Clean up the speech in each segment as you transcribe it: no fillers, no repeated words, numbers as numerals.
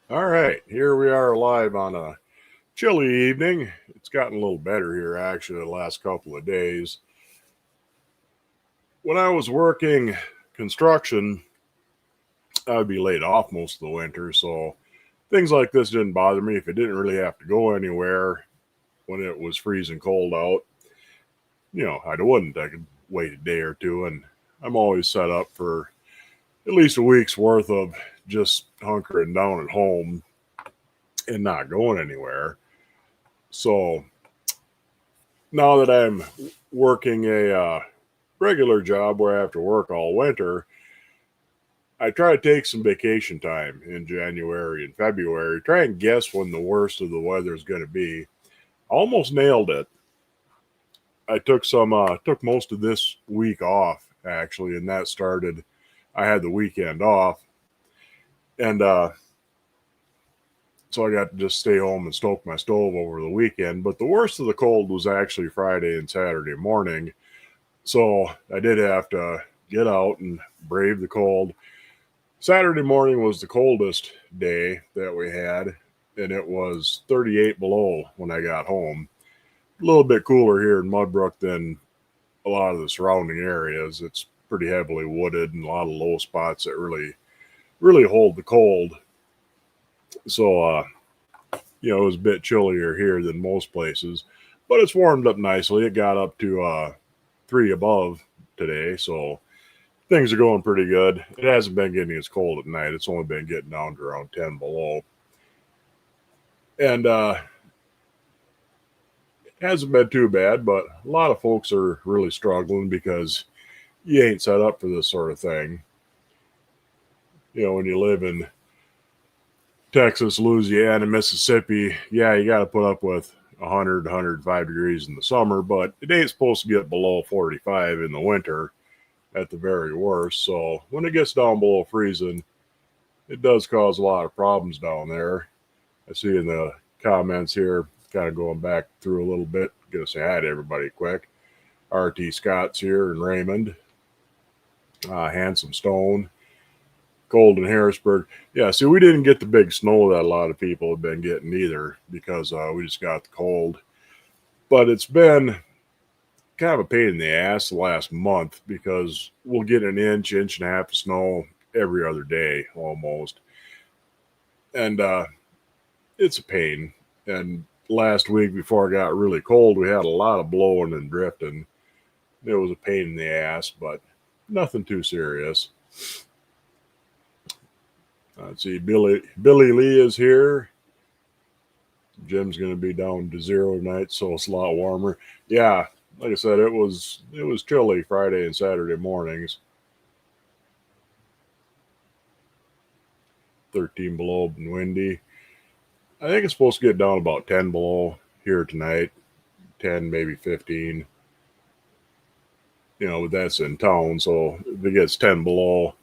All right, here we are live on a chilly evening. It's gotten a little better here actually the last couple of days. When I was working construction, I would be laid off most of the winter, so things like this didn't bother me if it didn't really have to go anywhere when it was freezing cold out. I wouldn't. I could wait a day or two, and I'm always set up for at least a week's worth of just hunkering down at home and not going anywhere. So now that I'm working a regular job where I have to work all winter, I try to take some vacation time in January and February. Try and guess when the worst of the weather is going to be. Almost nailed it. I took most of this week off actually, and that started. I had the weekend off, and so I got to just stay home and stoke my stove over the weekend. But the worst of the cold was actually Friday and Saturday morning. So I did have to get out and brave the cold. Saturday morning was the coldest day that we had, and it was 38 below when I got home. A little bit cooler here in Mudbrook than a lot of the surrounding areas. It's pretty heavily wooded and a lot of low spots that really hold the cold. So it was a bit chillier here than most places, but it's warmed up nicely. It got up to 3 above today, so things are going pretty good. It hasn't been getting as cold at night. It's only been getting down to around 10 below. And it hasn't been too bad, but a lot of folks are really struggling because you ain't set up for this sort of thing. When you live in Texas, Louisiana, Mississippi, yeah, you got to put up with 100, 105 degrees in the summer, but it ain't supposed to get below 45 in the winter at the very worst. So when it gets down below freezing, it does cause a lot of problems down there. I see in the comments here, kind of going back through a little bit, gonna say hi to everybody quick. RT Scott's here and Raymond, Handsome Stone, Golden Harrisburg. Yeah, see, we didn't get the big snow that a lot of people have been getting either because we just got the cold. But it's been kind of a pain in the ass the last month because we'll get an inch and a half of snow every other day almost. And it's a pain. And last week before it got really cold, we had a lot of blowing and drifting. It was a pain in the ass, but nothing too serious. Let's see, Billy Lee is here. Jim's going to be down to 0 tonight, so it's a lot warmer. Yeah, like I said, it was chilly Friday and Saturday mornings. 13 below and windy. I think it's supposed to get down about 10 below here tonight. 10, maybe 15. But that's in town, so if it gets 10 below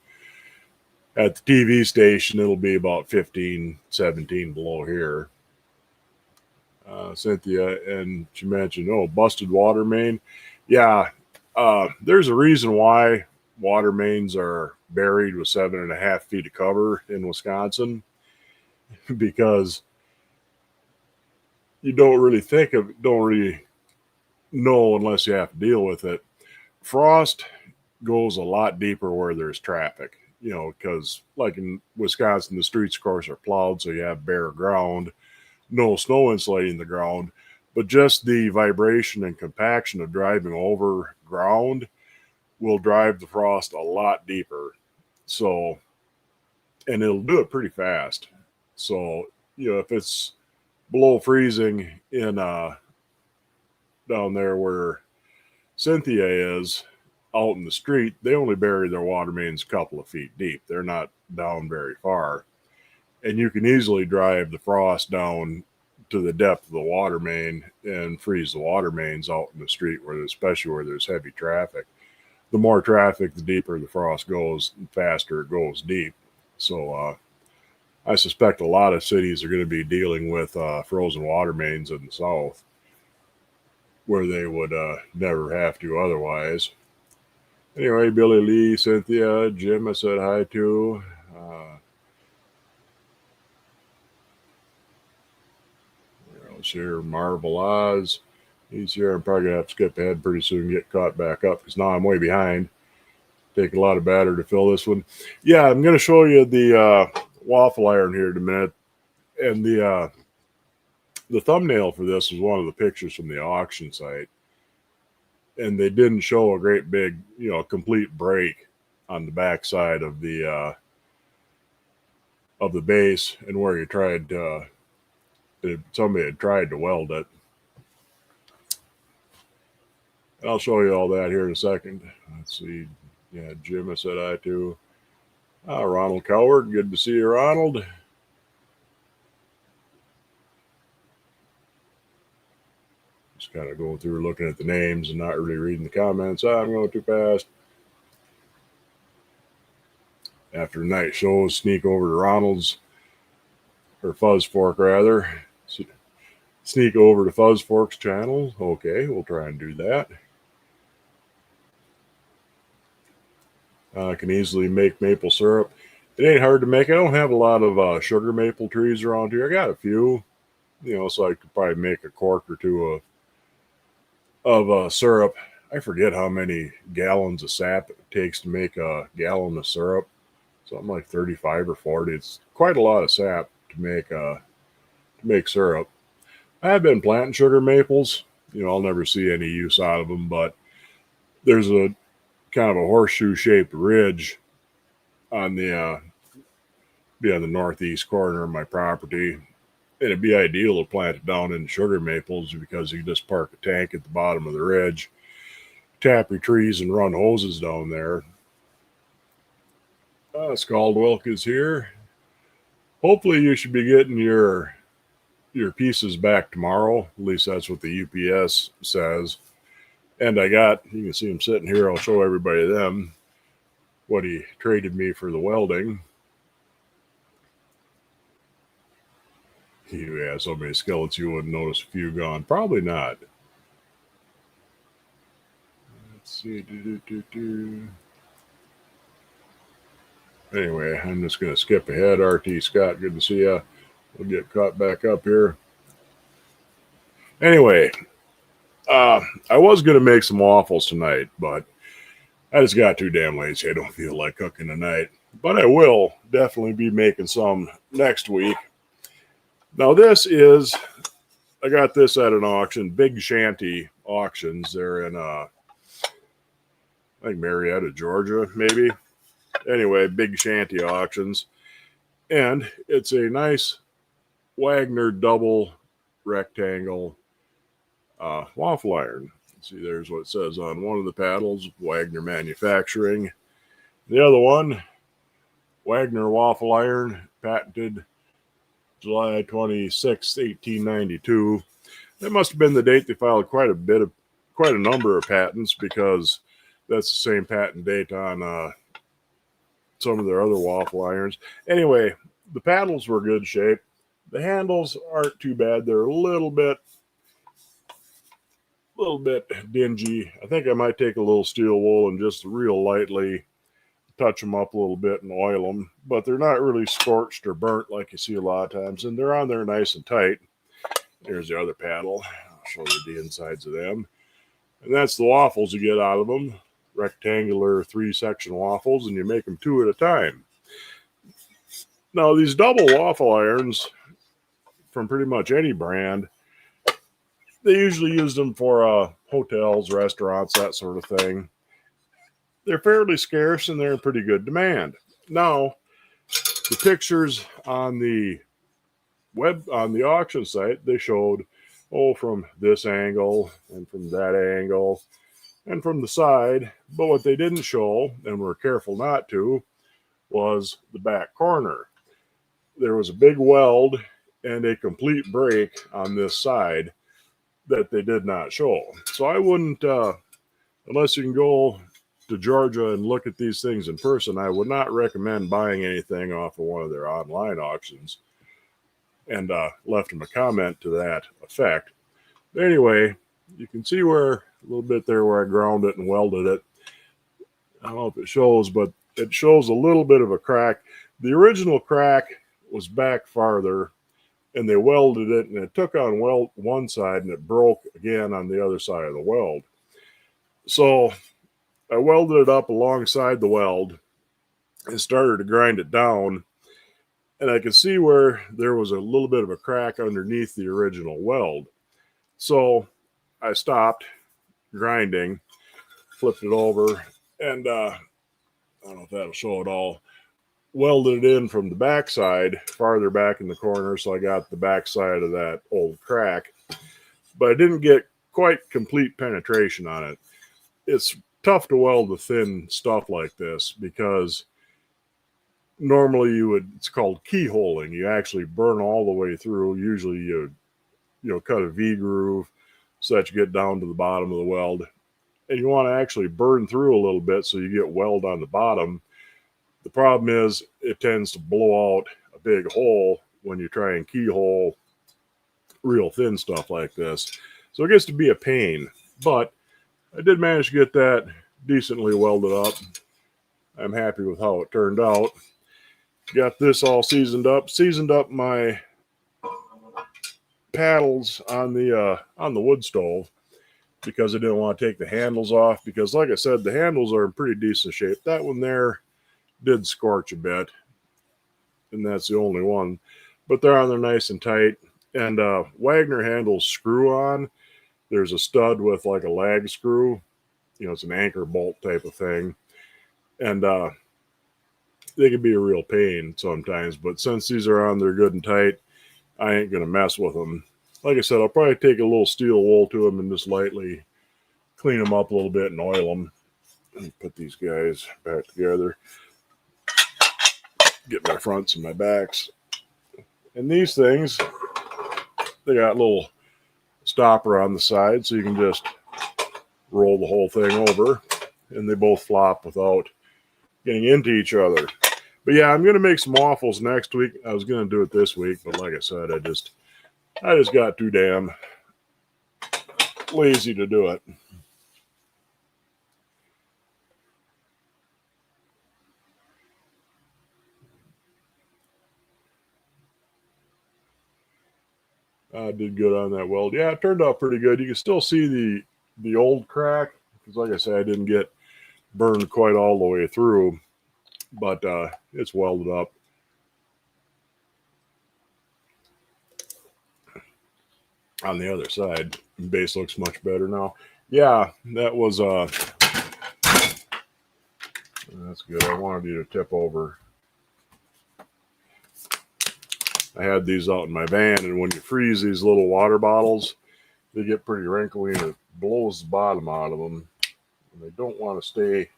at the TV station, it'll be about 15, 17 below here. Cynthia, and she mentioned, busted water main. Yeah, there's a reason why water mains are buried with 7.5 feet of cover in Wisconsin because you don't really know unless you have to deal with it. Frost goes a lot deeper where there's traffic, because like in Wisconsin, the streets, of course, are plowed, so you have bare ground, no snow insulating the ground, but just the vibration and compaction of driving over ground will drive the frost a lot deeper. So, and it'll do it pretty fast. So, if it's below freezing in down there where Cynthia is out in the street, they only bury their water mains a couple of feet deep. They're not down very far. And you can easily drive the frost down to the depth of the water main and freeze the water mains out in the street especially where there's heavy traffic. The more traffic, the deeper the frost goes, the faster it goes deep. So I suspect a lot of cities are going to be dealing with frozen water mains in the south where they would never have to otherwise. Anyway, Billy Lee, Cynthia, Jim, I said hi to. here, Marvel Oz. He's here. I'm probably going to have to skip ahead pretty soon and get caught back up because now I'm way behind. Take a lot of batter to fill this one. Yeah, I'm going to show you the waffle iron here in a minute. And the thumbnail for this was one of the pictures from the auction site. And they didn't show a great big, complete break on the backside of the base and where you tried somebody had tried to weld it. I'll show you all that here in a second. Let's see. Yeah, Jim, I said hi to. Ronald Coward, good to see you, Ronald. Just kind of going through looking at the names and not really reading the comments. I'm going too fast. After the night shows, sneak over to Ronald's, or Fuzz Fork rather. Sneak over to Fuzz Fork's channel. Okay, we'll try and do that. I can easily make maple syrup. It ain't hard to make. I don't have a lot of sugar maple trees around here. I got a few, so I could probably make a quart or two of syrup. I forget how many gallons of sap it takes to make a gallon of syrup. Something like 35 or 40. It's quite a lot of sap to make syrup. I have been planting sugar maples. I'll never see any use out of them, but there's a kind of a horseshoe-shaped ridge on the northeast corner of my property. And it'd be ideal to plant it down in sugar maples because you can just park a tank at the bottom of the ridge, tap your trees, and run hoses down there. Scaldwelk is here. Hopefully you should be getting your pieces back tomorrow. At least that's what the UPS says. And you can see him sitting here. I'll show everybody them what he traded me for the welding. He has so many skillets you wouldn't notice a few gone. Probably not. Let's see. Anyway, I'm just going to skip ahead. RT Scott, good to see you. We'll get caught back up here. Anyway, I was going to make some waffles tonight, but I just got too damn lazy. I don't feel like cooking tonight. But I will definitely be making some next week. Now I got this at an auction, Big Shanty Auctions. They're in, I think Marietta, Georgia, maybe. Anyway, Big Shanty Auctions. And it's a nice Wagner double rectangle waffle iron. See, there's what it says on one of the paddles, Wagner Manufacturing. The other one, Wagner waffle iron, patented July 26, 1892. That must have been the date they filed quite a number of patents, because that's the same patent date on some of their other waffle irons. Anyway, the paddles were good shape. The handles aren't too bad. They're a little bit dingy. I think I might take a little steel wool and just real lightly touch them up a little bit and oil them, but they're not really scorched or burnt like you see a lot of times, and they're on there nice and tight. Here's the other paddle. I'll show you the insides of them. And that's the waffles you get out of them. Rectangular 3-section waffles, and you make them 2 at a time. Now, these double waffle irons from pretty much any brand, they usually use them for hotels, restaurants, that sort of thing. They're fairly scarce and they're in pretty good demand. Now, the pictures on the auction site, they showed, from this angle and from that angle and from the side. But what they didn't show, and were careful not to, was the back corner. There was a big weld and a complete break on this side that they did not show. So I wouldn't, unless you can go to Georgia and look at these things in person, I would not recommend buying anything off of one of their online auctions. And left them a comment to that effect. But anyway, you can see where a little bit there where I ground it and welded it. I don't know if it shows, but it shows a little bit of a crack. The original crack was back farther, and they welded it, and it took on weld one side and it broke again on the other side of the weld. So I welded it up alongside the weld and started to grind it down, and I could see where there was a little bit of a crack underneath the original weld. So I stopped grinding, flipped it over, and I don't know if that'll show it all. Welded it in from the backside, farther back in the corner, so I got the backside of that old crack. But I didn't get quite complete penetration on it. It's tough to weld with thin stuff like this because normally it's called keyholing. You actually burn all the way through. Usually you cut a V groove so that you get down to the bottom of the weld. And you want to actually burn through a little bit so you get weld on the bottom. The problem is it tends to blow out a big hole when you try and keyhole real thin stuff like this. So it gets to be a pain, but I did manage to get that decently welded up. I'm happy with how it turned out. Got this all seasoned up my paddles on the wood stove because I didn't want to take the handles off, because like I said, the handles are in pretty decent shape. That one there did scorch a bit, and that's the only one, but they're on there nice and tight. And Wagner handles screw on. There's a stud with like a lag screw, it's an anchor bolt type of thing, and they can be a real pain sometimes, but since these are on there good and tight, I ain't gonna mess with them. Like I said, I'll probably take a little steel wool to them and just lightly clean them up a little bit and oil them. Let me put these guys back together. Get my fronts and my backs. And these things, they got a little stopper on the side, so you can just roll the whole thing over, and they both flop without getting into each other. But yeah, I'm gonna make some waffles next week. I was gonna do it this week, but like I said, I just got too damn lazy to do it. I did good on that weld. Yeah, it turned out pretty good. You can still see the old crack, because like I said, I didn't get burned quite all the way through, but it's welded up. On the other side, the base looks much better now. Yeah, that was that's good. I wanted you to tip over. I had these out in my van, and when you freeze these little water bottles, they get pretty wrinkly and it blows the bottom out of them. And they don't want to stay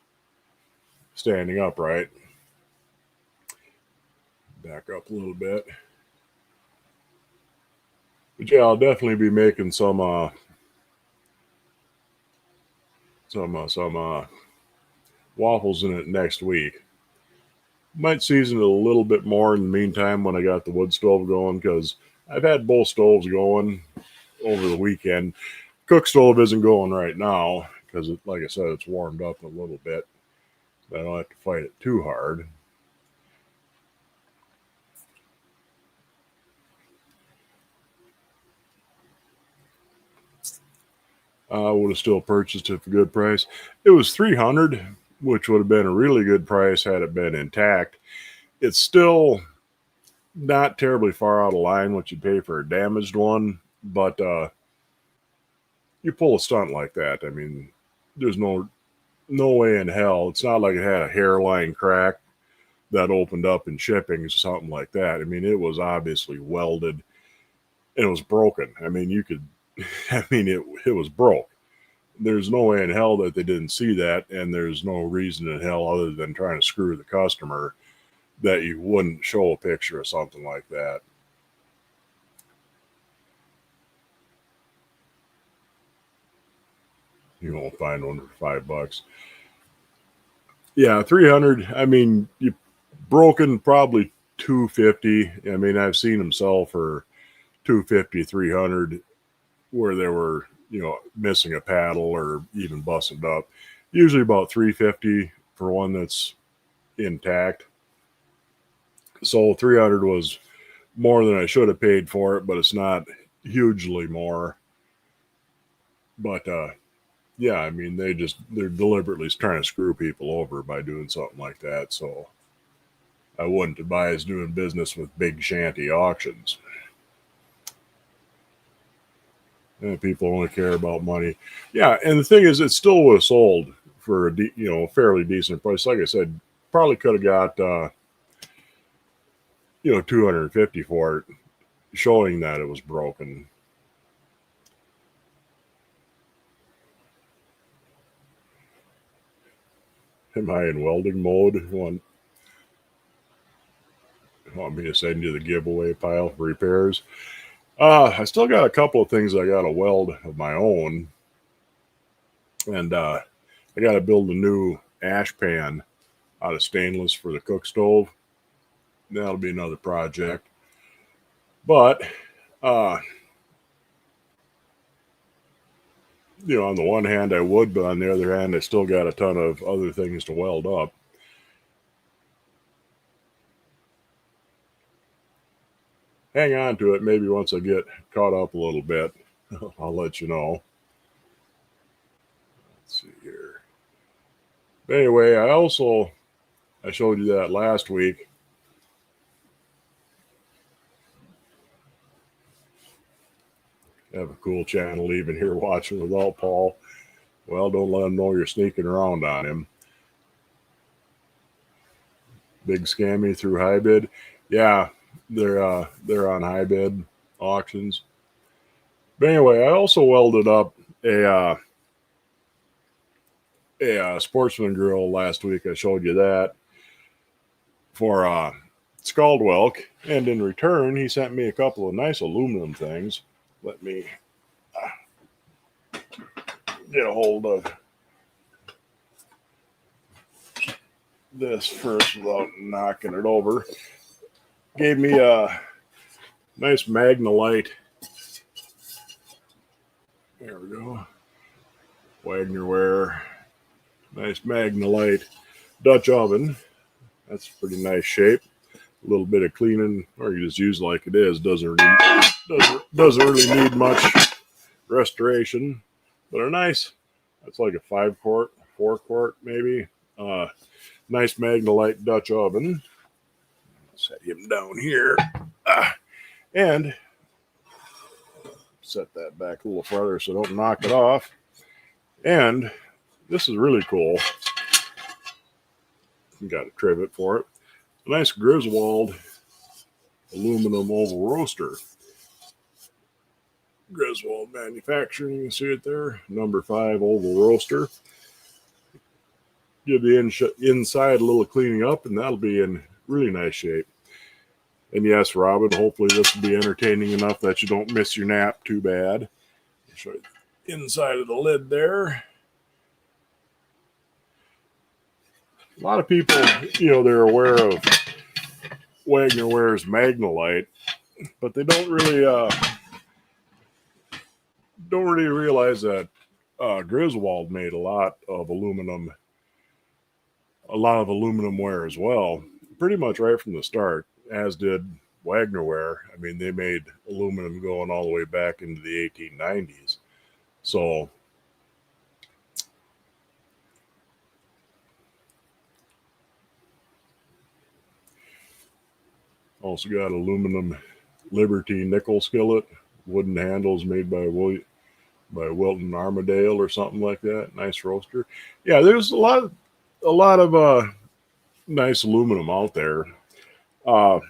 standing upright. Back up a little bit. But yeah, I'll definitely be making some waffles in it next week. Might season it a little bit more in the meantime when I got the wood stove going, because I've had both stoves going over the weekend. Cook stove isn't going right now because, like I said, it's warmed up a little bit. I don't have to fight it too hard. I would have still purchased it for a good price. It was $300, which would have been a really good price had it been intact. It's still not terribly far out of line what you pay for a damaged one, but you pull a stunt like that, I mean, there's no way in hell. It's not like it had a hairline crack that opened up in shipping or something like that. I mean, it was obviously welded and it was broken. I mean, it was broke. There's no way in hell that they didn't see that, and there's no reason in hell other than trying to screw the customer that you wouldn't show a picture of something like that. You won't find one for $5. Yeah, 300. I mean, you broken probably 250. I mean, I've seen them sell for 250, 300, where they were, missing a paddle or even busted up. Usually about 350 for one that's intact. So 300 was more than I should have paid for it, but it's not hugely more. But yeah, I mean, they're deliberately trying to screw people over by doing something like that. So I wouldn't advise doing business with big shanty auctions. And people only care about money. Yeah, and the thing is, it still was sold for a fairly decent price. Like I said, probably could have got 250 for it, showing that it was broken. Am I in welding mode? Want me to send you the giveaway pile for repairs? I still got a couple of things I got to weld of my own, and I got to build a new ash pan out of stainless for the cook stove. That'll be another project. But uh, on the one hand, I would, but on the other hand, I still got a ton of other things to weld up. Hang on to it. Maybe once I get caught up a little bit, I'll let you know. Let's see here. But anyway, I showed you that last week. I have a cool channel even here watching without Paul. Well, don't let him know you're sneaking around on him. Big scammy through high bid. Yeah, they're on high bid auctions. But anyway, I also welded up a sportsman grill last week. I showed you that for Scaldwelk, and in return, he sent me a couple of nice aluminum things. Let me get a hold of this first without knocking it over. Gave me a nice Magnolite. There we go. Wagnerware. Nice Magnolite Dutch oven. That's a pretty nice shape. A little bit of cleaning, or you just use it like it is. Doesn't really need much restoration, but are nice. That's like a 5-quart, 4-quart maybe. Nice Magnolite Dutch oven. Set him down here, and set that back a little farther so don't knock it off. And this is really cool. Got a trivet for it. A nice Griswold aluminum oval roaster. Griswold Manufacturing, you can see it there. Number 5 oval roaster. Give the inside a little cleaning up, and that'll be in really nice shape. And yes, Robin, hopefully this will be entertaining enough that you don't miss your nap too bad. I'll show you the inside of the lid there. A lot of people, they're aware of Wagnerware's Magnolite, but they don't really realize that Griswold made a lot of aluminum ware as well, pretty much right from the start, as did Wagnerware. I mean, they made aluminum going all the way back into the 1890s. So also got aluminum Liberty nickel skillet, wooden handles made by Wilton Armadale or something like that. Nice roaster. Yeah, there's a lot of nice aluminum out there. The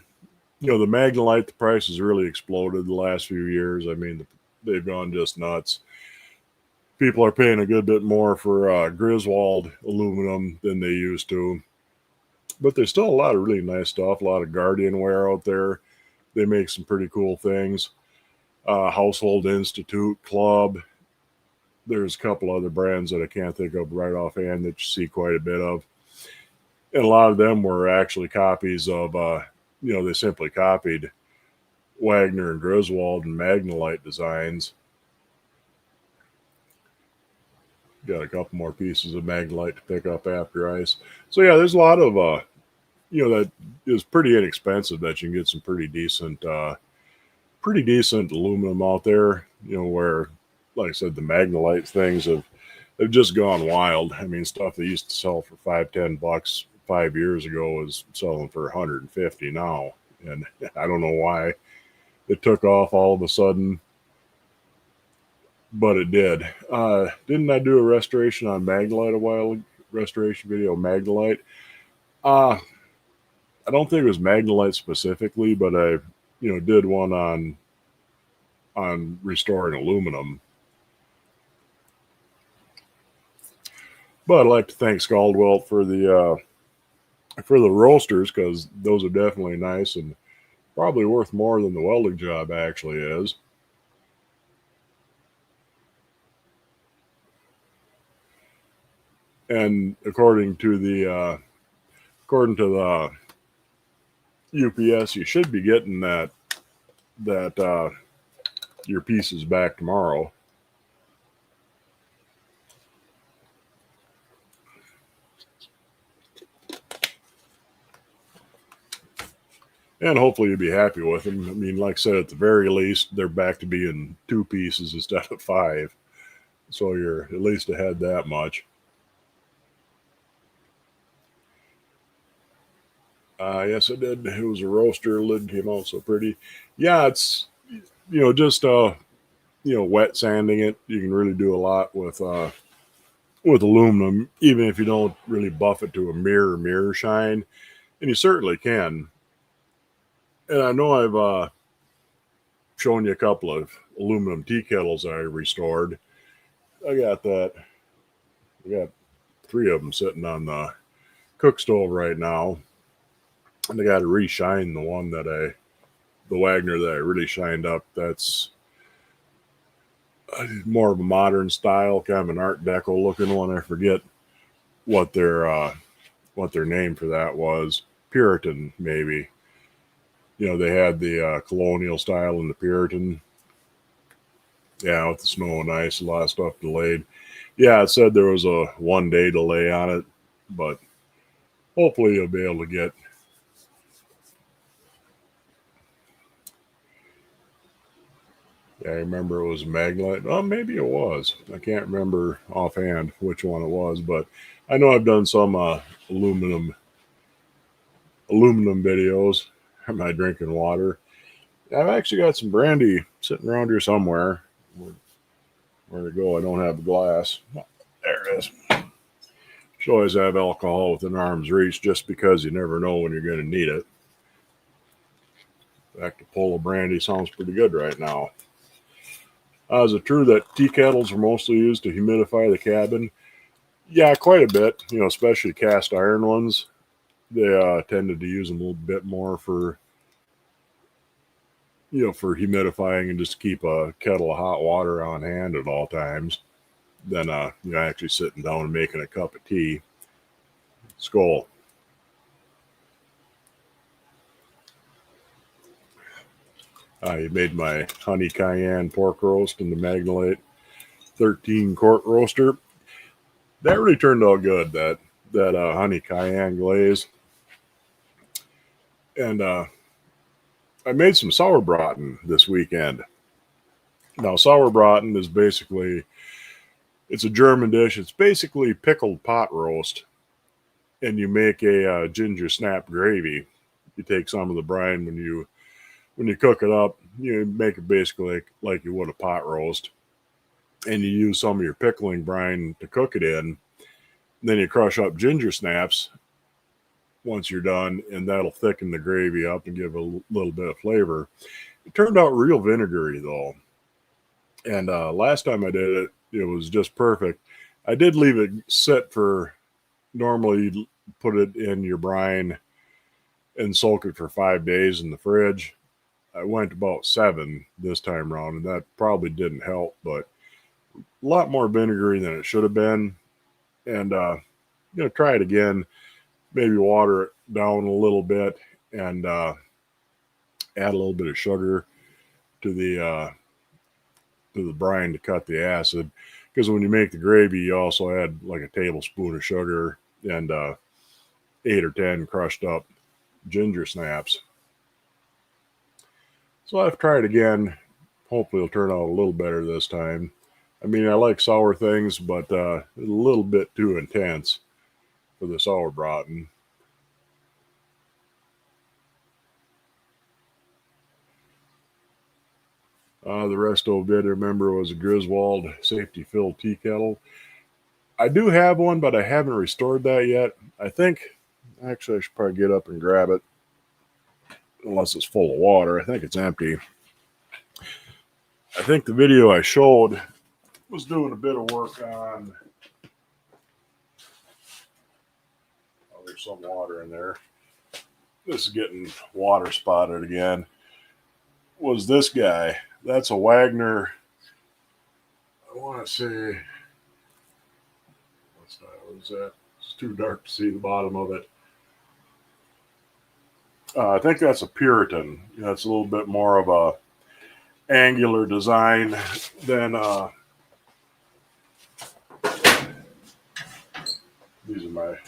Magnolite, the price has really exploded the last few years. I mean, they've gone just nuts. People are paying a good bit more for Griswold aluminum than they used to. But there's still a lot of really nice stuff, a lot of Guardian ware out there. They make some pretty cool things. Household Institute, Club. There's a couple other brands that I can't think of right offhand that you see quite a bit of. And a lot of them were actually copies of, they simply copied Wagner and Griswold and Magnolite designs. Got a couple more pieces of Magnolite to pick up after ice. So yeah, there's a lot of that is pretty inexpensive, that you can get some pretty decent aluminum out there, where, like I said, the Magnolite things have just gone wild. I mean, stuff they used to sell for $5-10 5 years ago is selling for 150 now. And I don't know why it took off all of a sudden, but it did. Didn't I do a restoration on Magnolite a while? Restoration video, Magnolite. Uh, I don't think it was Magnolite specifically, but I, did one on restoring aluminum. But I'd like to thank Scaldwell for the roasters, because those are definitely nice and probably worth more than the welding job actually is. And according to the UPS, you should be getting that your pieces back tomorrow. And hopefully you'll be happy with them. I mean, like I said, at the very least, they're back to being 2 pieces instead of 5. So you're at least ahead that much. Yes, it did. It was a roaster. Lid came out so pretty. Yeah, it's just wet sanding it. You can really do a lot with aluminum, even if you don't really buff it to a mirror shine, and you certainly can. And I know I've shown you a couple of aluminum tea kettles I restored. I got 3 of them sitting on the cook stove right now, and I got to reshine the Wagner that I really shined up. That's more of a modern style, kind of an Art Deco looking one. I forget what their name for that was. Puritan, maybe. They had the colonial style and the Puritan. Yeah, with the snow and ice, a lot of stuff delayed. Yeah, it said there was a 1-day delay on it, but hopefully you'll be able to get. Yeah, I remember it was a Magnolite. Oh, maybe it was. I can't remember offhand which one it was, but I know I've done some aluminum videos. Am I drinking water? I've actually got some brandy sitting around here somewhere. Where'd it go? I don't have a glass. Oh, there it is. Should always have alcohol within arm's reach, just because you never know when you're going to need it. In fact, a pull of brandy sounds pretty good right now. Is it true that tea kettles are mostly used to humidify the cabin? Yeah, quite a bit. Especially cast iron ones. They tended to use them a little bit more for humidifying, and just keep a kettle of hot water on hand at all times than actually sitting down and making a cup of tea. Skull. I made my honey cayenne pork roast in the Magnolite 13 quart roaster. That really turned out good. That honey cayenne glaze. And I made some sauerbraten this weekend. Now, sauerbraten is basically, it's a German dish. It's basically pickled pot roast, and you make a ginger snap gravy. You take some of the brine when you cook it up. You make it basically like you would a pot roast, and you use some of your pickling brine to cook it in. Then you crush up ginger snaps once you're done, and that'll thicken the gravy up and give a little bit of flavor. It turned out real vinegary though, and last time I did it, it was just perfect. I did leave it sit for. Normally, you put it in your brine and soak it for 5 days in the fridge. I went about 7 this time around, and that probably didn't help, but a lot more vinegary than it should have been. And try it again. Maybe water it down a little bit, and add a little bit of sugar to the brine to cut the acid. Because when you make the gravy, you also add like a tablespoon of sugar and 8 or 10 crushed up ginger snaps. So I've tried again. Hopefully it'll turn out a little better this time. I mean, I like sour things, but a little bit too intense for the sauerbraten. The resto bid, I remember, was a Griswold safety filled tea kettle. I do have one, but I haven't restored that yet. I think, actually, I should probably get up and grab it, unless it's full of water. I think it's empty. I think the video I showed was doing a bit of work on. Oh, there's some water in there. This is getting water spotted again. Was this guy? That's a Wagner. I want to say, what style is that? It's too dark to see the bottom of it. I think that's a Puritan. That's a little bit more of a angular design than these are my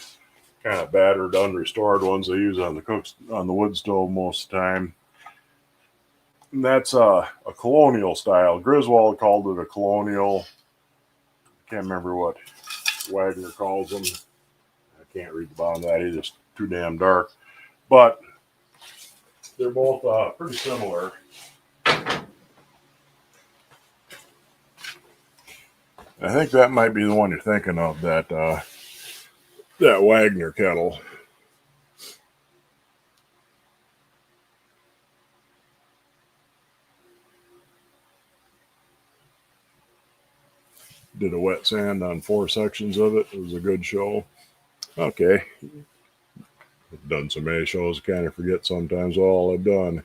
kind of battered, unrestored ones I use on the wood stove most of the time. And that's a colonial style. Griswold called it a colonial. I can't remember what Wagner calls them. I can't read the bottom of that either. It's too damn dark. But they're both pretty similar. I think that might be the one you're thinking of, that Wagner kettle. Did a wet sand on 4 sections of it. It was a good show. Okay. I've done so many shows, I kind of forget sometimes all I've done.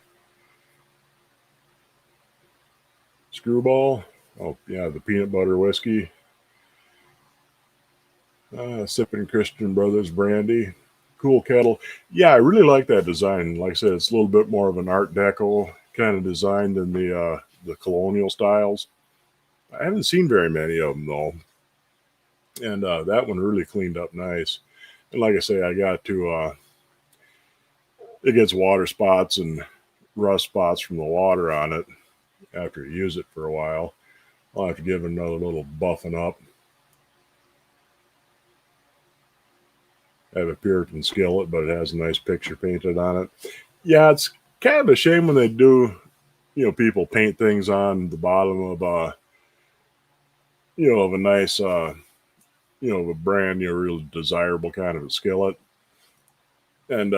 Screwball. Oh, yeah, the peanut butter whiskey. Sipping Christian Brothers brandy. Cool kettle. Yeah, I really like that design. Like I said, it's a little bit more of an Art Deco kind of design than the colonial styles. I haven't seen very many of them, though. And that one really cleaned up nice. And like I say, I got to, it gets water spots and rust spots from the water on it after you use it for a while. I'll have to give it another little buffing up. I have a Puritan skillet, but it has a nice picture painted on it. Yeah, it's kind of a shame when they do, people paint things on the bottom of of a nice, of a brand new, real desirable kind of a skillet. And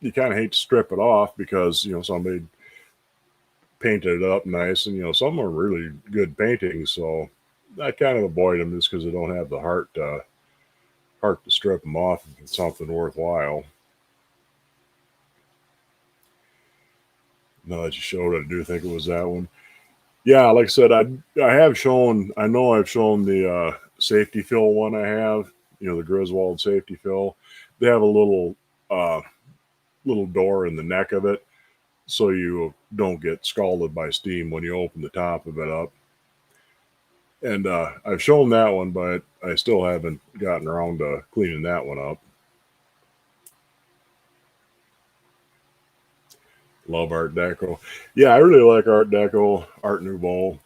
you kind of hate to strip it off because, somebody painted it up nice, and, some are really good paintings. So I kind of avoid them just because they don't have the heart to strip them off if it's something worthwhile. Now that you showed it, I do think it was that one. Yeah, like I said, I know I've shown the safety fill one I have, the Griswold safety fill. They have a little door in the neck of it so you don't get scalded by steam when you open the top of it up. And I've shown that one, but I still haven't gotten around to cleaning that one up. Love Art Deco. Yeah, I really like Art Deco, Art Nouveau.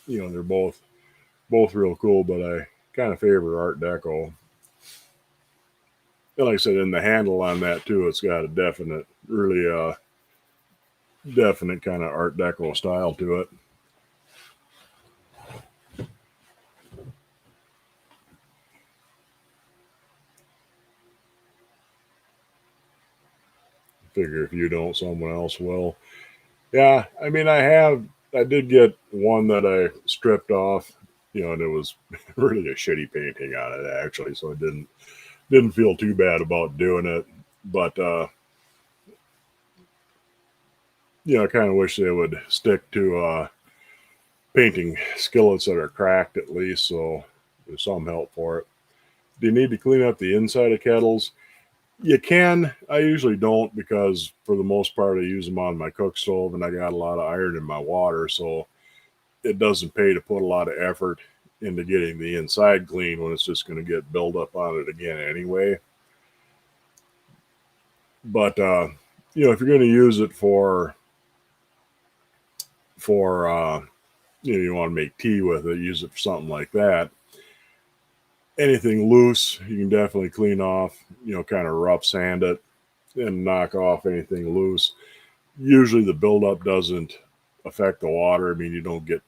They're both real cool, but I kind of favor Art Deco. And like I said, in the handle on that too, it's got a definite kind of Art Deco style to it. Figure if you don't, someone else will. Yeah, I mean, I did get one that I stripped off, and it was really a shitty painting on it actually, so I didn't feel too bad about doing it. But I kind of wish they would stick to painting skillets that are cracked at least, so there's some help for it. Do you need to clean up the inside of kettles? You can. I usually don't because for the most part I use them on my cook stove and I got a lot of iron in my water, so it doesn't pay to put a lot of effort into getting the inside clean when it's just going to get build up on it again anyway. But if you're going to use it for you want to make tea with it, use it for something like that. Anything loose, you can definitely clean off. Kind of rough sand it and knock off anything loose. Usually, the buildup doesn't affect the water. I mean, you don't get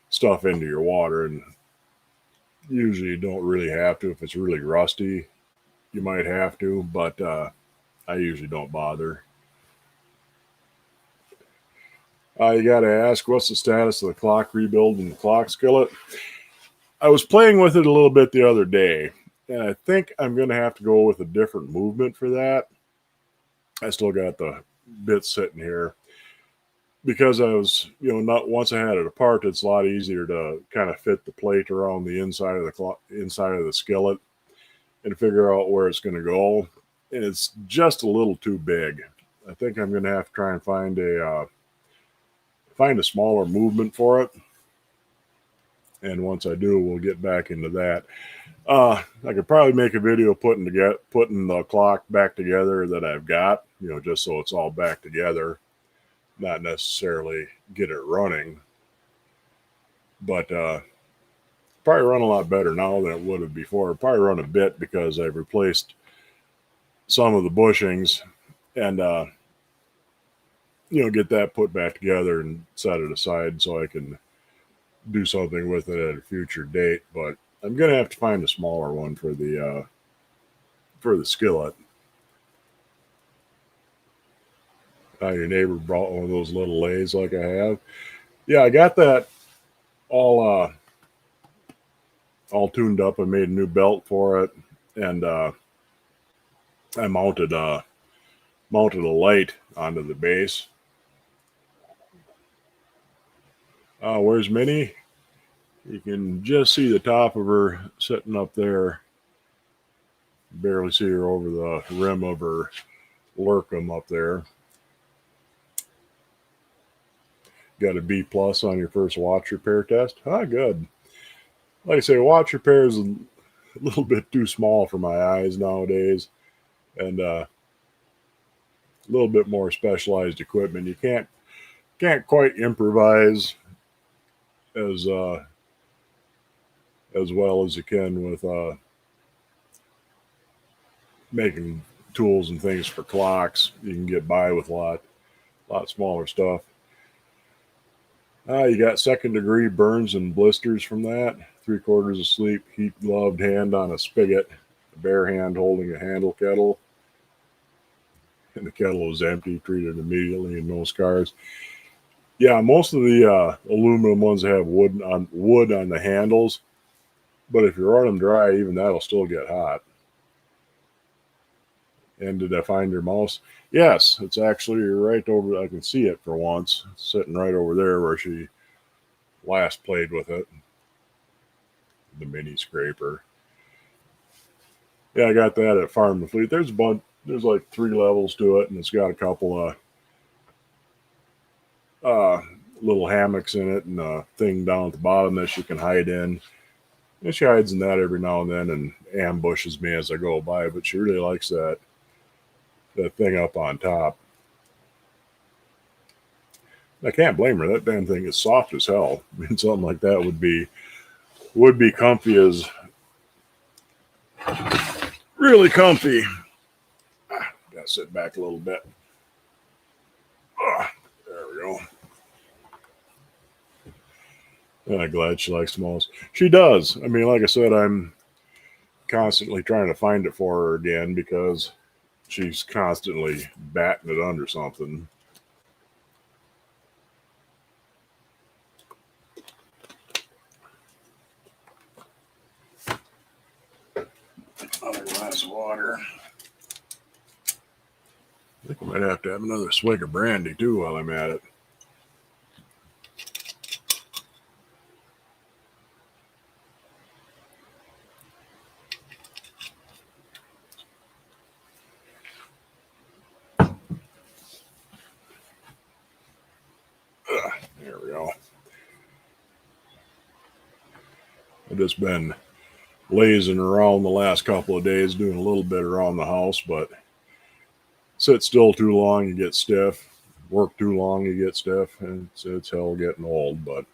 stuff into your water, and usually you don't really have to. If it's really rusty, you might have to, but I usually don't bother. You got to ask, what's the status of the clock rebuild and the clock skillet? I was playing with it a little bit the other day, and I think I'm going to have to go with a different movement for that. I still got the bits sitting here because I was, not once I had it apart, it's a lot easier to kind of fit the plate around the inside of the skillet and figure out where it's going to go. And it's just a little too big. I think I'm going to have to try and find a smaller movement for it. And once I do, we'll get back into that. I could probably make a video putting the clock back together that I've got, just so it's all back together, not necessarily get it running, but probably run a lot better now than it would have before. Probably run a bit because I've replaced some of the bushings and get that put back together and set it aside so I can do something with it at a future date. But I'm gonna have to find a smaller one for the skillet. Your neighbor brought one of those little lathes like I have. Yeah, I got that all tuned up. I made a new belt for it, and I mounted a light onto the base. Where's Minnie? You can just see the top of her sitting up there. Barely see her over the rim of her lurkum up there. Got a B plus on your first watch repair test. Good. Like I say, watch repair is a little bit too small for my eyes nowadays, and a little bit more specialized equipment. You can't quite improvise as well as you can with making tools and things for clocks. You can get by with a lot smaller stuff. You got second degree burns and blisters from that. 3/4 asleep, heat gloved hand on a spigot, a bare hand holding a handle kettle, and the kettle was empty, treated immediately, and no scars. Yeah, most of the aluminum ones have wood on the handles, but if you run them dry, even that'll still get hot. And did I find your mouse? Yes, it's actually right over. I can see it for once, it's sitting right over there where she last played with it. The mini scraper. Yeah, I got that at Farm to Fleet. There's a bunch. There's like 3 levels to it, and it's got a couple of little hammocks in it and a thing down at the bottom that she can hide in. And she hides in that every now and then and ambushes me as I go by, but she really likes that thing up on top. I can't blame her. That damn thing is soft as hell. I mean, something like that would be comfy as really comfy. Gotta sit back a little bit. There we go. And I'm glad she likes smalls. She does. I mean, like I said, I'm constantly trying to find it for her again because she's constantly batting it under something. Another glass of water. I think I might have to have another swig of brandy too while I'm at it. There we go. I've just been lazing around the last couple of days, doing a little bit around the house, but sit still too long, you get stiff. Work too long, you get stiff, and it's hell getting old. But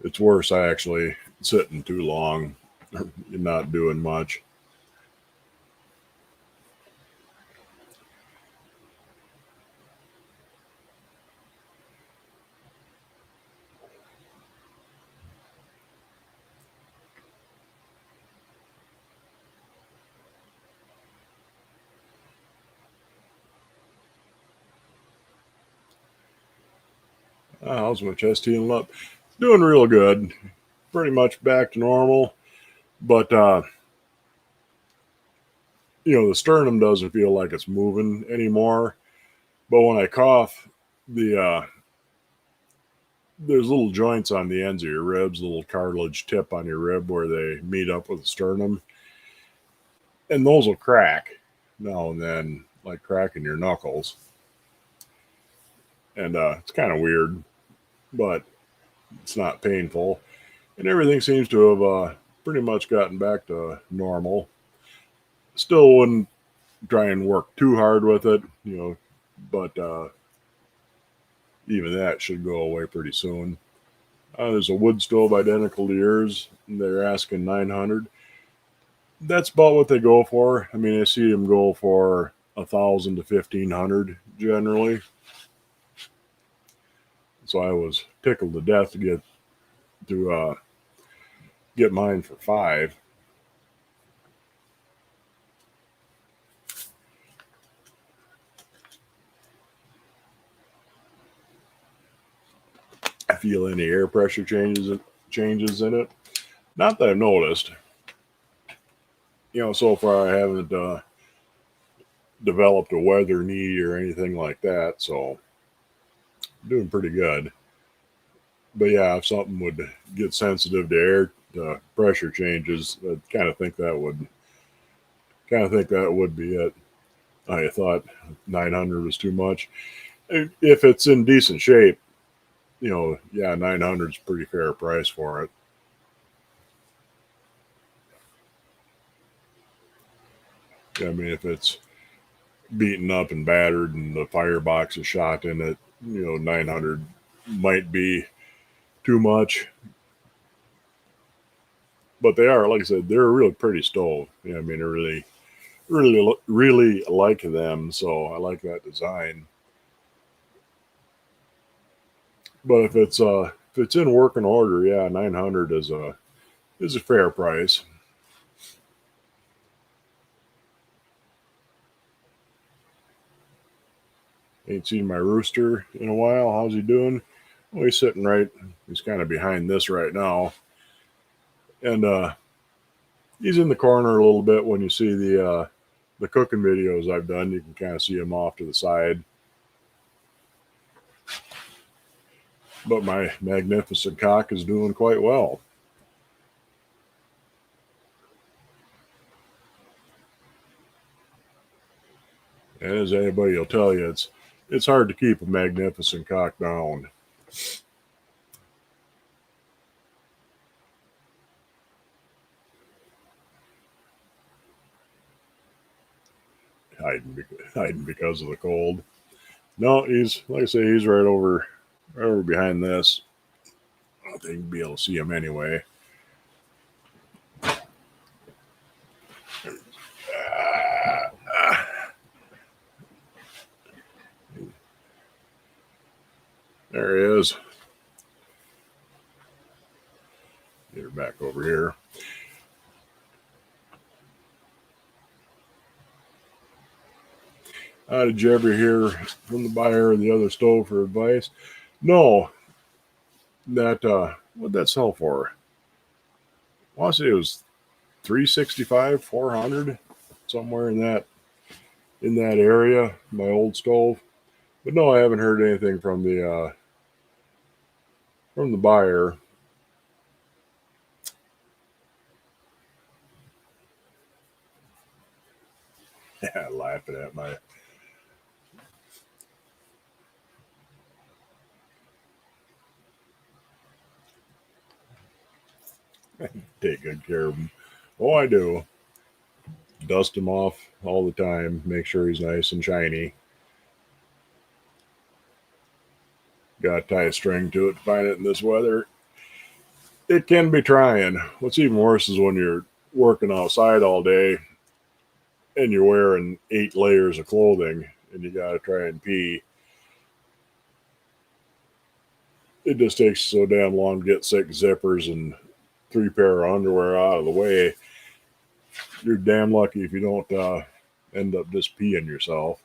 it's worse actually sitting too long, not doing much. How's my chest healing up? Doing real good. Pretty much back to normal. But the sternum doesn't feel like it's moving anymore. But when I cough, the there's little joints on the ends of your ribs, little cartilage tip on your rib where they meet up with the sternum, and those will crack now and then, like cracking your knuckles. And it's kind of weird, but it's not painful, and everything seems to have pretty much gotten back to normal. Still wouldn't try and work too hard with it, but even that should go away pretty soon. There's a wood stove identical to yours. They're asking 900. That's about what they go for. I mean, I see them go for 1,000 to 1,500 generally. So I was tickled to death to get mine for 5. I feel any air pressure changes in it. Not that I've noticed. So far I haven't developed a weather knee or anything like that, so doing pretty good. But yeah, if something would get sensitive to air pressure changes, I kind of think that would be it. I thought 900 was too much. If it's in decent shape, yeah, 900 is a pretty fair price for it. I mean, if it's beaten up and battered and the firebox is shot in it, 900 might be too much. But they are, like I said, they're a really pretty stove. I mean, I really like them, so I like that design. But if it's in working order, yeah, 900 is a fair price. Ain't seen my rooster in a while. How's he doing? Well, he's sitting right. He's kind of behind this right now, and he's in the corner a little bit. When you see the cooking videos I've done, you can kind of see him off to the side. But my magnificent cock is doing quite well. And as anybody will tell you, it's hard to keep a magnificent cock down. Hiding because of the cold. No, he's like I say, he's right over behind this. I don't think you'd be able to see him anyway. There he is. Get her back over here. Did you ever hear from the buyer of the other stove for advice? No. That what'd that sell for? I want to say it was 365, 400, somewhere in that area. My old stove. But no, I haven't heard anything from the buyer. Yeah, laughing at my. Take good care of him. Oh, I do. Dust him off all the time. Make sure he's nice and shiny. Got to tie a string to it to find it in this weather. It can be trying. What's even worse is when you're working outside all day and you're wearing 8 layers of clothing and you got to try and pee. It just takes so damn long to get 6 zippers and 3 pair of underwear out of the way. You're damn lucky if you don't end up just peeing yourself.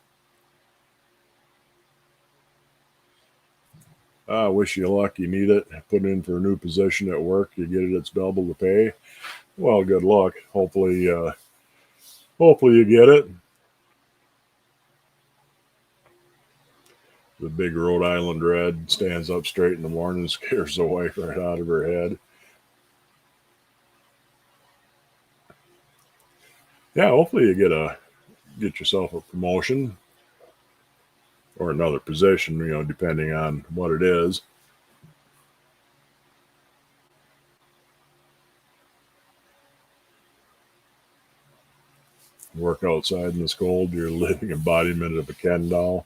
I wish you luck. You need it. Put in for a new position at work. You get it. It's double the pay. Well, good luck. Hopefully you get it. The big Rhode Island red stands up straight in the morning and scares the wife right out of her head. Yeah, hopefully you get yourself a promotion or another position, depending on what it is. Work outside in this cold, you're a living embodiment of a Ken doll.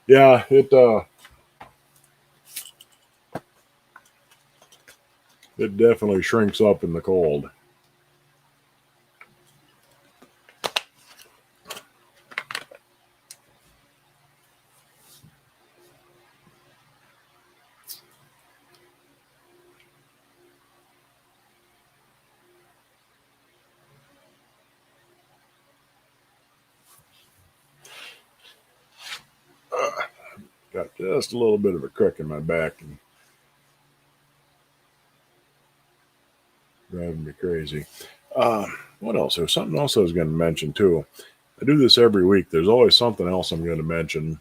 Yeah, it definitely shrinks up in the cold. Got just a little bit of a crick in my back and driving me crazy. What else? There's something else I was going to mention too. I do this every week. There's always something else I'm going to mention.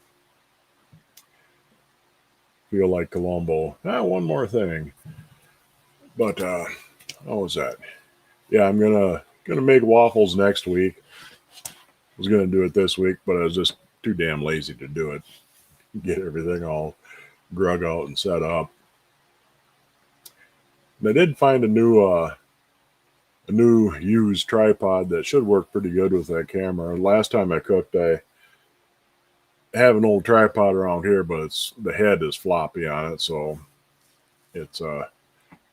Feel like Columbo. One more thing. But what was that? Yeah, I'm gonna make waffles next week. I was gonna do it this week, but I was just too damn lazy to do it. Get everything all drug out and set up. And I did find a new used tripod that should work pretty good with that camera. Last time I cooked, I have an old tripod around here, but the head is floppy on it, so it's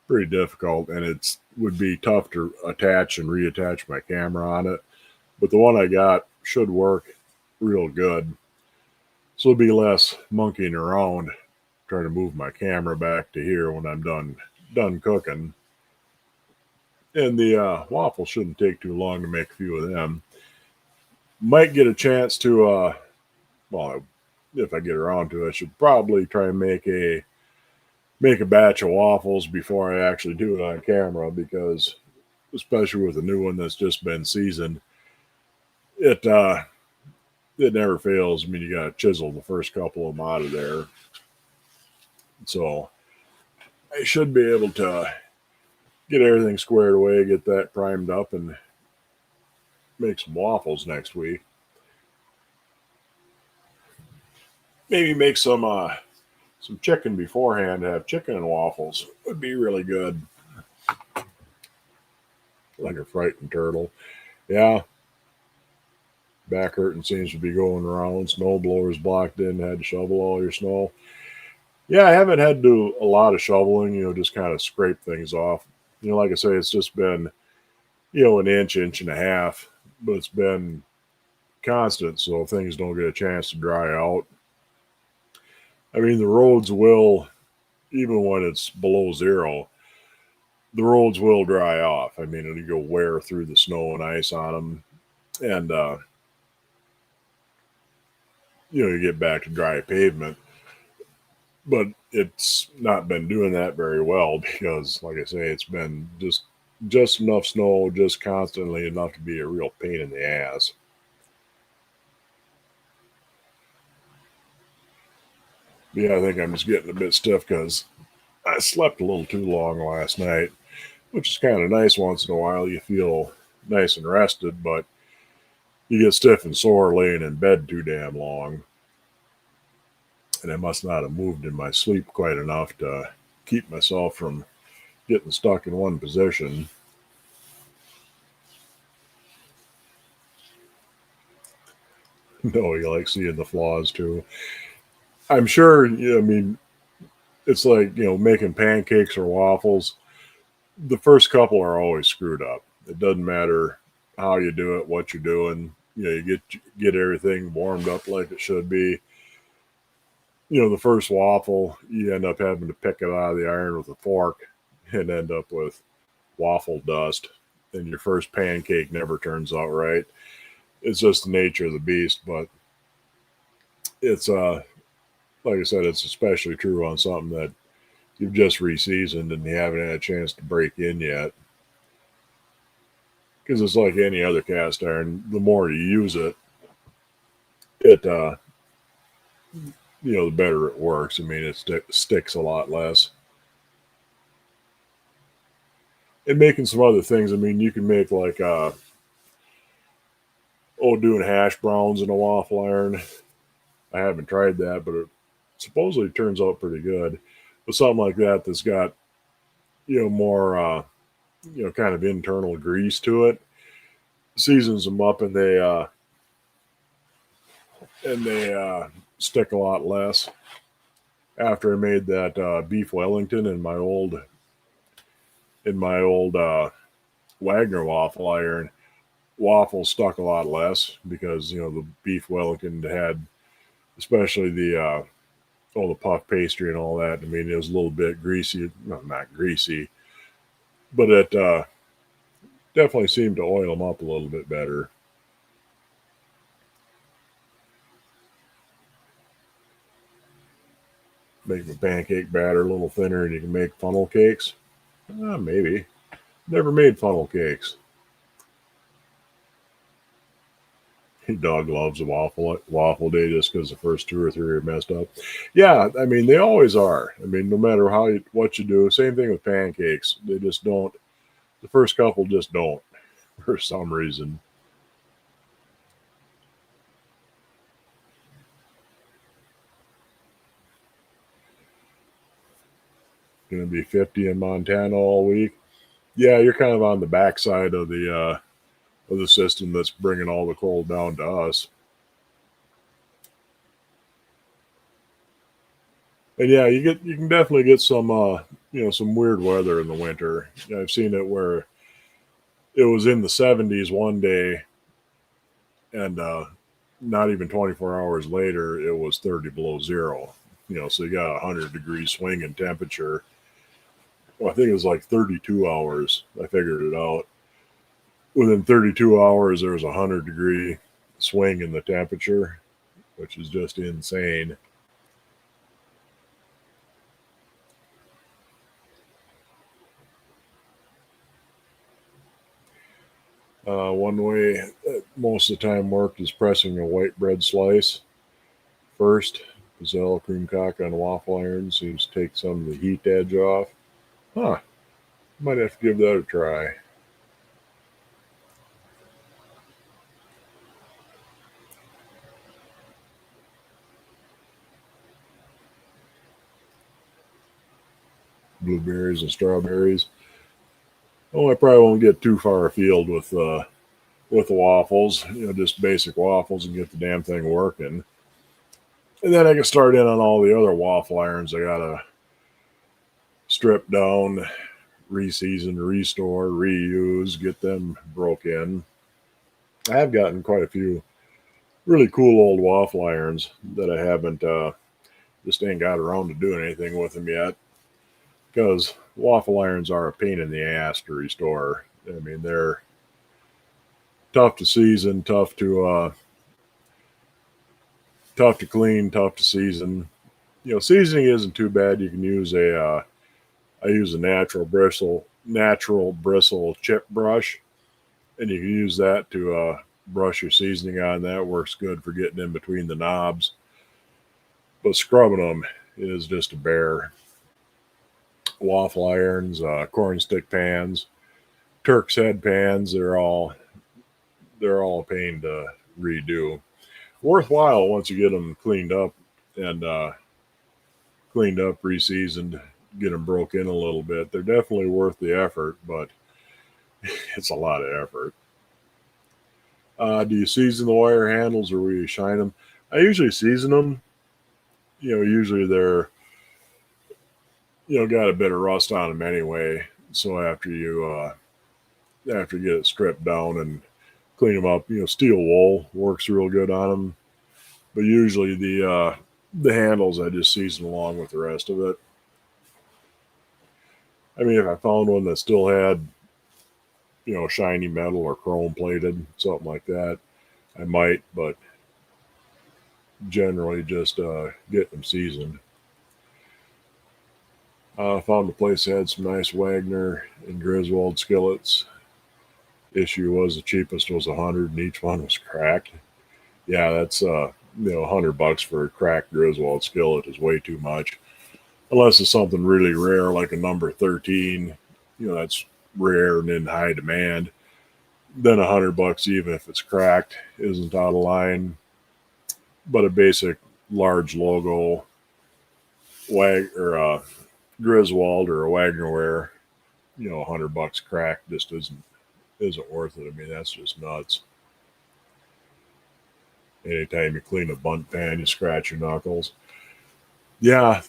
pretty difficult, and it would be tough to attach and reattach my camera on it. But the one I got should work real good, so it'll be less monkeying around trying to move my camera back to here when I'm done cooking. And the waffle shouldn't take too long to make a few of them. Might get a chance to well, if I get around to it, I should probably try and make a batch of waffles before I actually do it on camera, because especially with a new one that's just been seasoned, it never fails. I mean, you got to chisel the first couple of them out of there. So I should be able to get everything squared away, get that primed up, and make some waffles next week. Maybe make some chicken beforehand. Have chicken and waffles would be really good. Like a frightened turtle. Yeah. Back hurting seems to be going around. Snow blowers blocked in. Had to shovel all your snow. Yeah, I haven't had to do a lot of shoveling. Just kind of scrape things off. Like I say, it's just been an inch and a half, but it's been constant, so things don't get a chance to dry out. I mean, the roads will, even when it's below zero, the roads will dry off. I mean, it'll go wear through the snow and ice on them, and you get back to dry pavement. But it's not been doing that very well because, like I say, it's been just enough snow, just constantly enough to be a real pain in the ass. Yeah, I think I'm just getting a bit stiff because I slept a little too long last night, which is kind of nice once in a while. You feel nice and rested, but you get stiff and sore laying in bed too damn long. And I must not have moved in my sleep quite enough to keep myself from getting stuck in one position. No, you like seeing the flaws too. I'm sure. I mean, it's like making pancakes or waffles. The first couple are always screwed up. It doesn't matter how you do it, what you're doing. You get everything warmed up like it should be. The first waffle, you end up having to pick it out of the iron with a fork and end up with waffle dust. And your first pancake never turns out right. It's just the nature of the beast. But it's like I said, it's especially true on something that you've just reseasoned and you haven't had a chance to break in yet. Because it's like any other cast iron. The more you use it, it the better it works. I mean, it sticks a lot less. And making some other things. I mean, you can make like doing hash browns in a waffle iron. I haven't tried that, but it supposedly turns out pretty good. But something like that that's got more kind of internal grease to it seasons them up, and they stick a lot less. After I made that beef Wellington in my old Wagner waffle iron, waffles stuck a lot less because the beef Wellington had, especially the puff pastry and all that. I mean, it was a little bit greasy, no, not greasy, but it definitely seemed to oil them up a little bit better. Make the pancake batter a little thinner, and you can make funnel cakes. Maybe. Never made funnel cakes. Dog loves a waffle day just because the first two or three are messed up. Yeah, I mean they always are. I mean, no matter what you do, same thing with pancakes. They just don't. The first couple just don't for some reason. Going to be 50 in Montana all week. Yeah, you're kind of on the backside of the system that's bringing all the cold down to us. And yeah, you can definitely get some weird weather in the winter. I've seen it where it was in the 70s one day, and not even 24 hours later, it was 30 below zero. So you got a 100-degree swing in temperature. Well, I think it was like 32 hours. I figured it out. Within 32 hours, there was a 100-degree swing in the temperature, which is just insane. One way most of the time worked is pressing a white bread slice first. Pizzelle cream cock on waffle iron seems to take some of the heat edge off. Huh. Might have to give that a try. Blueberries and strawberries. Oh, I probably won't get too far afield with the waffles. Just basic waffles and get the damn thing working. And then I can start in on all the other waffle irons. I gotta strip down, reseason, restore, reuse, get them broke in. I have gotten quite a few really cool old waffle irons that I haven't just ain't got around to doing anything with them yet. Because waffle irons are a pain in the ass to restore. I mean, they're tough to season, tough to clean, tough to season. Seasoning isn't too bad. You can use I use a natural bristle chip brush, and you can use that to brush your seasoning on. That works good for getting in between the knobs. But scrubbing them is just a bear. Waffle irons, corn stick pans, Turk's head pans, they're all a pain to redo. Worthwhile once you get them cleaned up and reseasoned. get them broke in a little bit. They're definitely worth the effort, but it's a lot of effort. Do you season the wire handles or will you shine them? I usually season them. Usually they're got a bit of rust on them anyway. So after you get it stripped down and clean them up, steel wool works real good on them. But usually the handles I just season along with the rest of it. I mean, if I found one that still had shiny metal or chrome plated, something like that, I might. But generally, just getting them seasoned. Found a place that had some nice Wagner and Griswold skillets. Issue was the cheapest was 100, and each one was cracked. Yeah, that's $100 for a cracked Griswold skillet is way too much. Unless it's something really rare like a number 13, that's rare and in high demand. Then $100, even if it's cracked, isn't out of line. But a basic large logo Griswold or a Wagnerware, $100 cracked just isn't worth it. I mean, that's just nuts. Anytime you clean a bunt pan, you scratch your knuckles. Yeah,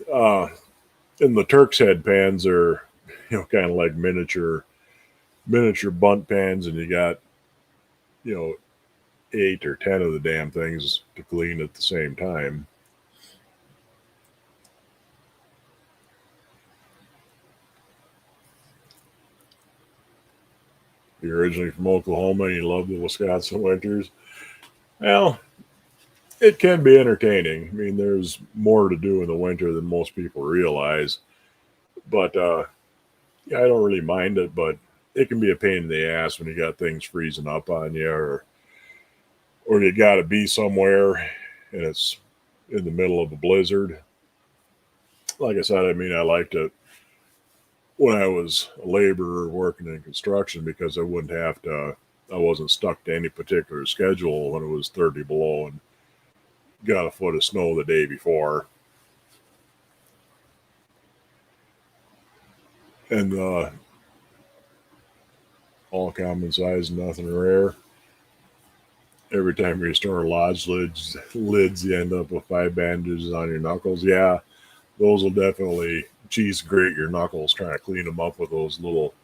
and the Turk's head pans are, kind of like miniature bunt pans, and you got, 8 or 10 of the damn things to clean at the same time. You're originally from Oklahoma and you love the Wisconsin winters. Well, it can be entertaining. I mean, there's more to do in the winter than most people realize. But yeah, I don't really mind it, but it can be a pain in the ass when you got things freezing up on you, or you got to be somewhere and it's in the middle of a blizzard. Like I said, I mean, I liked it when I was a laborer working in construction because I wasn't stuck to any particular schedule when it was 30 below and got a foot of snow the day before. And all common size, nothing rare. Every time you restore lodge lids, you end up with 5 bandages on your knuckles. Yeah, those will definitely cheese grate your knuckles trying to clean them up with those little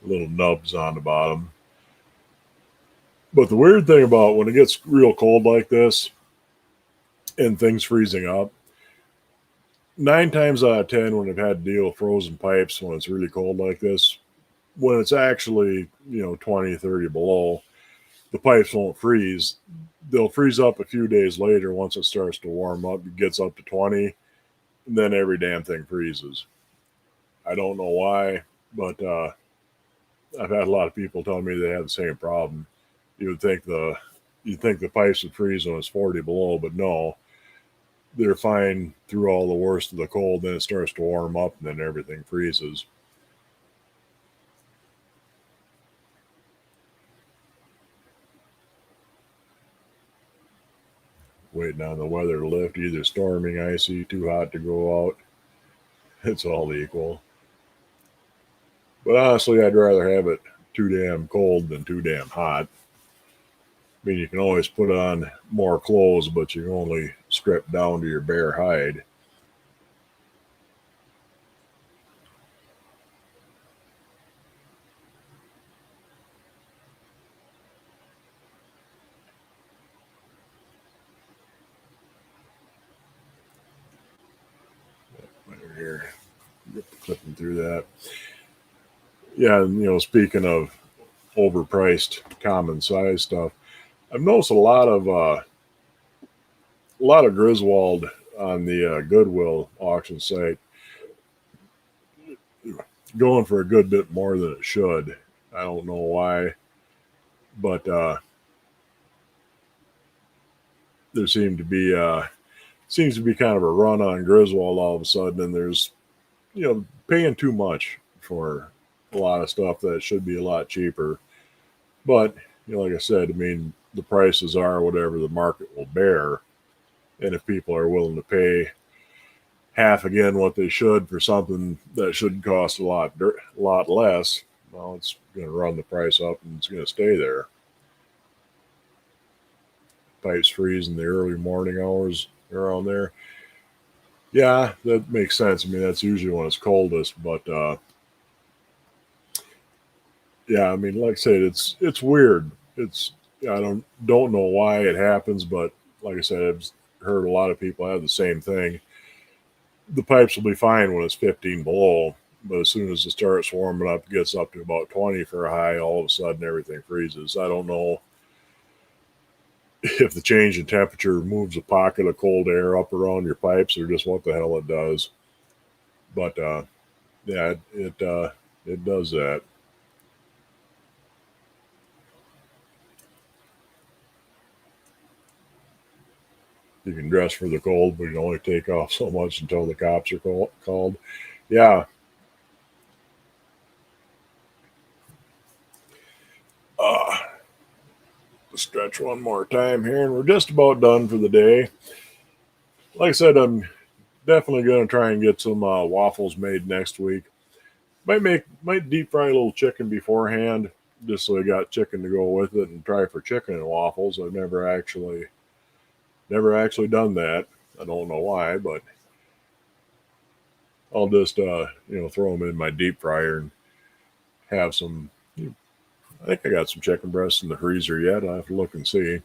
nubs on the bottom. But the weird thing about when it gets real cold like this and things freezing up, 9 times out of 10 when I've had to deal with frozen pipes when it's really cold like this, when it's actually 20, 30 below, the pipes won't freeze. They'll freeze up a few days later once it starts to warm up. It gets up to 20, and then every damn thing freezes. I don't know why, but I've had a lot of people tell me they have the same problem. You'd think the pipes would freeze when it's 40 below, but no, they're fine through all the worst of the cold. Then it starts to warm up, and then everything freezes. Waiting on the weather to lift, either storming, icy, too hot to go out. It's all equal. But honestly, I'd rather have it too damn cold than too damn hot. I mean, you can always put on more clothes, but you can only strip down to your bare hide. Right here, clipping through that. Yeah, and speaking of overpriced common size stuff, I've noticed a lot of Griswold on the Goodwill auction site going for a good bit more than it should. I don't know why, but there seems to be kind of a run on Griswold all of a sudden, and there's paying too much for a lot of stuff that should be a lot cheaper. But like I said, I mean the prices are whatever the market will bear, and if people are willing to pay half again what they should for something that should cost a lot less. Well, it's going to run the price up and it's going to stay there. Pipes freeze in the early morning hours around there. Yeah, that makes sense. I mean, that's usually when it's coldest, but yeah, I mean, like I said, it's weird. It's I don't know why it happens, but like I said, I've heard a lot of people have the same thing. The pipes will be fine when it's 15 below, but as soon as it starts warming up, it gets up to about 20 for a high, all of a sudden everything freezes. I don't know if the change in temperature moves a pocket of cold air up around your pipes or just what the hell it does. But yeah, it does that. You can dress for the cold, but you can only take off so much until the cops are called. Yeah. Uh, Stretch one more time here, and we're just about done for the day. Like I said, I'm definitely going to try and get some waffles made next week. Might deep fry a little chicken beforehand, just so I got chicken to go with it, and try for chicken and waffles. I've never actually done that. I don't know why, but I'll just throw them in my deep fryer and have some. I think I got some chicken breasts in the freezer yet. I will have to look and see.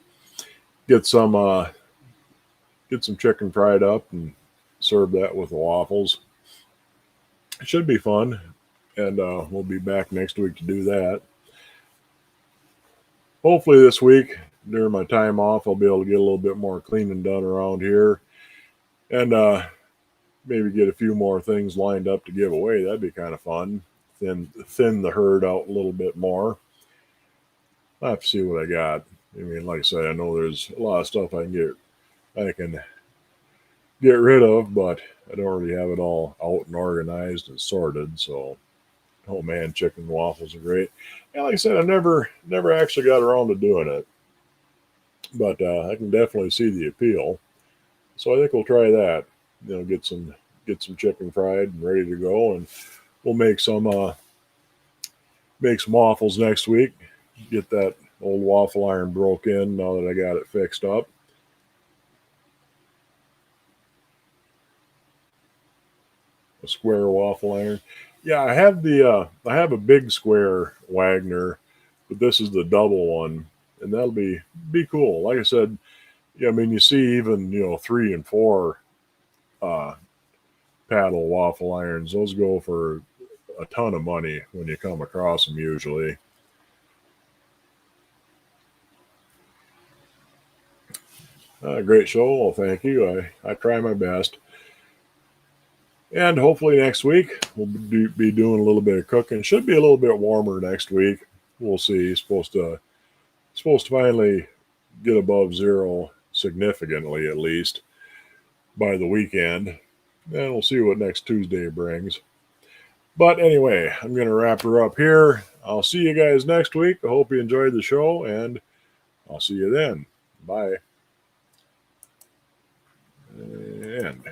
Get some get some chicken fried up and serve that with the waffles. It should be fun, and we'll be back next week to do that. Hopefully this week during my time off, I'll be able to get a little bit more cleaning done around here, and maybe get a few more things lined up to give away. That'd be kind of fun. Thin the herd out a little bit more. I have to see what I got. I mean, like I said, I know there's a lot of stuff I can get rid of, but I don't really have it all out and organized and sorted. So, oh man, chicken and waffles are great. And like I said, I never actually got around to doing it, but I can definitely see the appeal. So I think we'll try that. Get some chicken fried and ready to go, and we'll make some waffles next week. Get that old waffle iron broke in now that I got it fixed up. A square waffle iron. Yeah, I have a big square Wagner, but this is the double one, and that'll be cool. Like I said, yeah, I mean you see even 3 and 4 uh, paddle waffle irons. Those go for a ton of money when you come across them usually. Great show. Well, thank you. I try my best. And hopefully next week we'll be doing a little bit of cooking. Should be a little bit warmer next week. We'll see. Supposed to finally get above zero significantly at least by the weekend. And we'll see what next Tuesday brings. But anyway, I'm going to wrap her up here. I'll see you guys next week. I hope you enjoyed the show, and I'll see you then. Bye. And